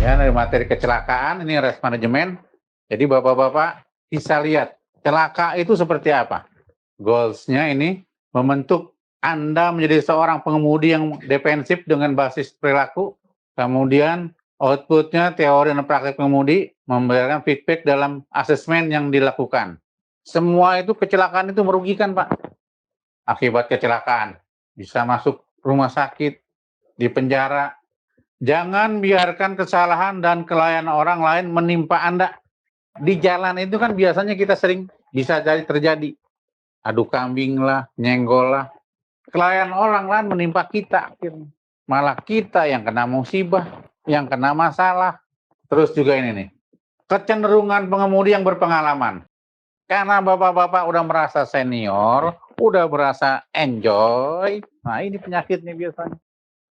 Ya, dari materi kecelakaan ini risk management. Jadi Bapak-bapak bisa lihat celaka itu seperti apa. Goals-nya ini membentuk Anda menjadi seorang pengemudi yang defensif dengan basis perilaku. Kemudian output-nya teori dan praktek pengemudi memberikan feedback dalam asesmen yang dilakukan. Semua itu kecelakaan itu merugikan, Pak. Akibat kecelakaan bisa masuk rumah sakit, di penjara. Jangan biarkan kesalahan dan kelalaian orang lain menimpa Anda. Di jalan itu kan biasanya kita sering bisa jadi terjadi. Adu kambing lah, nyenggol lah. Kelalaian orang lain menimpa kita. Malah kita yang kena musibah, yang kena masalah. Terus juga ini nih, kecenderungan pengemudi yang berpengalaman. Karena bapak-bapak udah merasa senior, udah merasa enjoy. Nah ini penyakitnya biasanya.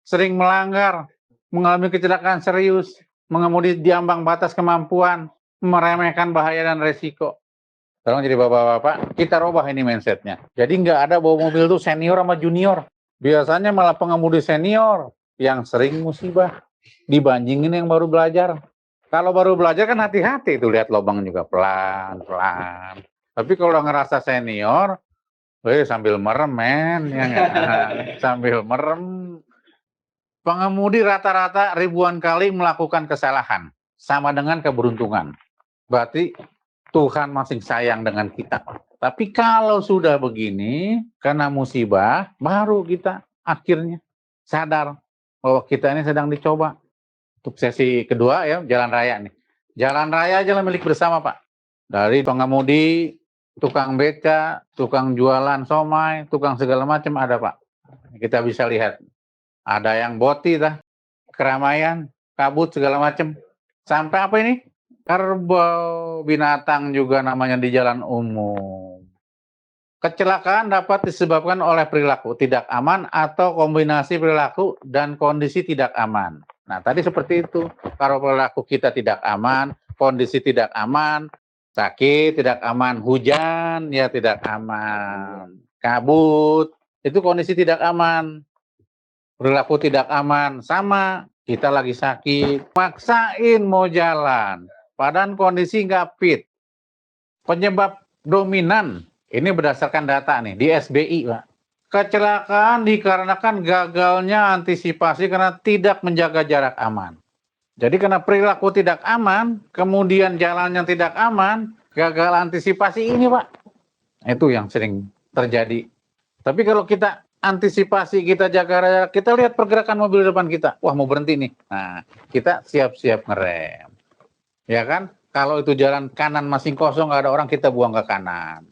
Sering melanggar, mengalami kecelakaan serius, mengemudi di ambang batas kemampuan, meremehkan bahaya dan resiko. Tolong jadi bapak-bapak, kita rubah ini mindsetnya. Jadi nggak ada bawa mobil tuh senior sama junior. Biasanya malah pengemudi senior yang sering musibah dibandingin yang baru belajar. Kalau baru belajar kan hati-hati tuh lihat lubang juga pelan-pelan. Tapi kalau ngerasa senior, sambil merem men, ya sambil merem. Pengemudi rata-rata ribuan kali melakukan kesalahan, sama dengan keberuntungan. Berarti Tuhan masih sayang dengan kita. Tapi kalau sudah begini, karena musibah, baru kita akhirnya sadar bahwa kita ini sedang dicoba. Untuk sesi kedua ya, jalan raya nih. Jalan raya jalan milik bersama, Pak. Dari pengemudi, tukang beca, tukang jualan somai, tukang segala macam ada, Pak. Kita bisa lihat. Ada yang boti dah, keramaian, kabut segala macam. Sampai apa ini? Kerbau, binatang juga namanya di jalan umum. Kecelakaan dapat disebabkan oleh perilaku tidak aman atau kombinasi perilaku dan kondisi tidak aman. Nah, tadi seperti itu. Kalau perilaku kita tidak aman, kondisi tidak aman, sakit tidak aman, hujan ya tidak aman, kabut itu kondisi tidak aman. Perilaku tidak aman, sama kita lagi sakit, maksain mau jalan, padahal kondisi nggak fit. Penyebab dominan, ini berdasarkan data nih, di SBI, Pak. Kecelakaan dikarenakan gagalnya antisipasi karena tidak menjaga jarak aman. Jadi karena perilaku tidak aman, kemudian jalan yang tidak aman, gagal antisipasi ini, Pak. Itu yang sering terjadi. Tapi kalau kita antisipasi, kita jaga jarak, kita lihat pergerakan mobil depan kita. Wah, mau berhenti nih. Nah, kita siap-siap ngerem. Ya kan? Kalau itu jalan kanan masih kosong, nggak ada orang, kita buang ke kanan.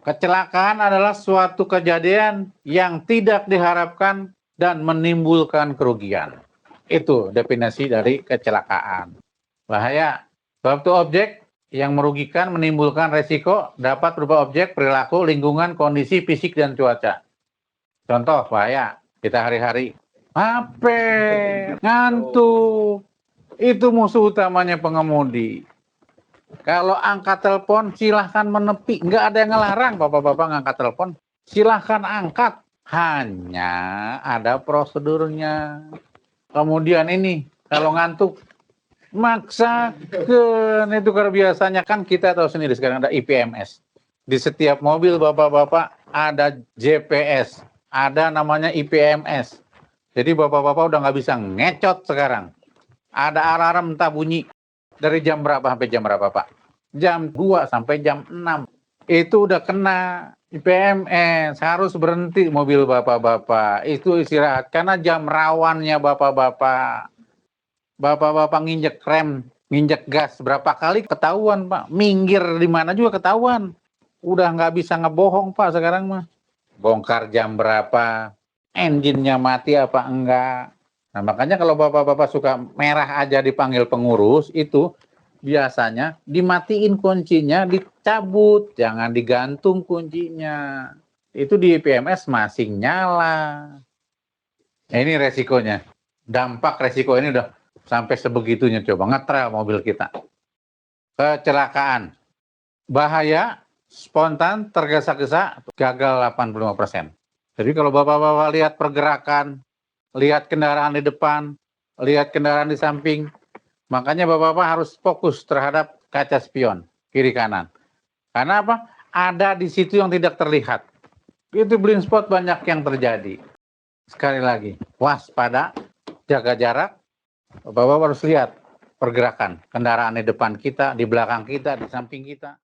Kecelakaan adalah suatu kejadian yang tidak diharapkan dan menimbulkan kerugian. Itu definisi dari kecelakaan. Bahaya. Suatu objek yang merugikan, menimbulkan resiko, dapat berupa objek, perilaku, lingkungan, kondisi fisik, dan cuaca. Contoh bahaya kita hari-hari, HP, ngantuk, itu musuh utamanya pengemudi. Kalau angkat telepon silahkan menepi, nggak ada yang ngelarang bapak-bapak ngangkat telepon, silahkan angkat, hanya ada prosedurnya. Kemudian ini kalau ngantuk, maksakan itu, karena biasanya kan kita tahu sendiri sekarang ada IPMS. Di setiap mobil bapak-bapak ada GPS. Ada namanya IPMS. Jadi bapak-bapak udah nggak bisa ngecot sekarang. Ada alarm entah bunyi dari jam berapa sampai jam berapa, Pak? Jam 2 sampai jam 6. Itu udah kena IPMS. Harus berhenti mobil bapak-bapak. Itu istirahat. Karena jam rawannya bapak-bapak. Bapak-bapak nginjek rem, nginjek gas berapa kali ketahuan, Pak. Minggir di mana juga ketahuan. Udah nggak bisa ngebohong, Pak, sekarang mah. Bongkar jam berapa, engine-nya mati apa enggak. Nah, makanya kalau bapak-bapak suka merah aja dipanggil pengurus, itu biasanya dimatiin kuncinya, dicabut, jangan digantung kuncinya. Itu di PMS masih nyala. Nah, ini resikonya. Dampak resiko ini udah sampai sebegitunya, coba ngetrel mobil kita. Kecelakaan. Bahaya, spontan, tergesa-gesa, gagal 85%. Jadi kalau bapak-bapak lihat pergerakan, lihat kendaraan di depan, lihat kendaraan di samping, Makanya Bapak-Bapak harus fokus terhadap kaca spion kiri kanan. Karena apa? Ada di situ yang tidak terlihat. Itu blind spot banyak yang terjadi. Sekali lagi, waspada, jaga jarak. Bapak-Bapak harus lihat pergerakan kendaraan di depan kita, di belakang kita, di samping kita.